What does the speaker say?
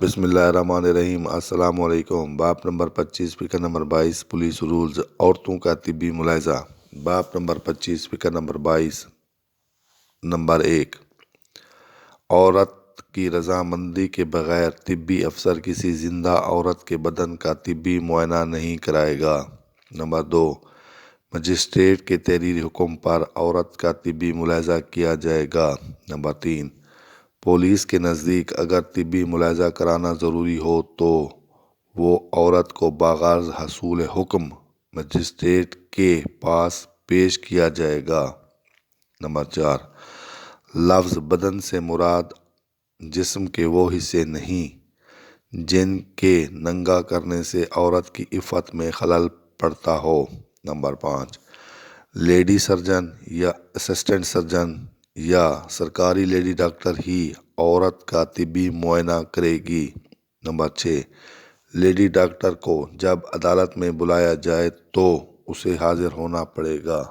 بسم اللہ الرحمن الرحیم۔ السلام علیکم۔ باب نمبر 25 فقہ نمبر 22 پولیس رولز، عورتوں کا طبی ملاحظہ۔ باب نمبر 25 فقہ نمبر 22 نمبر 1، عورت کی رضامندی کے بغیر طبی افسر کسی زندہ عورت کے بدن کا طبی معائنہ نہیں کرائے گا۔ نمبر 2، مجسٹریٹ کے تحریری حکم پر عورت کا طبی ملاحظہ کیا جائے گا۔ نمبر 3، پولیس کے نزدیک اگر طبی ملاحظہ کرانا ضروری ہو تو وہ عورت کو بآغاز حصول حکم مجسٹریٹ کے پاس پیش کیا جائے گا۔ نمبر 4، لفظ بدن سے مراد جسم کے وہ حصے نہیں جن کے ننگا کرنے سے عورت کی عفت میں خلل پڑتا ہو۔ نمبر 5، لیڈی سرجن یا اسسٹنٹ سرجن یا سرکاری لیڈی ڈاکٹر ہی عورت کا طبی معائنہ کرے گی۔ نمبر 6، لیڈی ڈاکٹر کو جب عدالت میں بلایا جائے تو اسے حاضر ہونا پڑے گا۔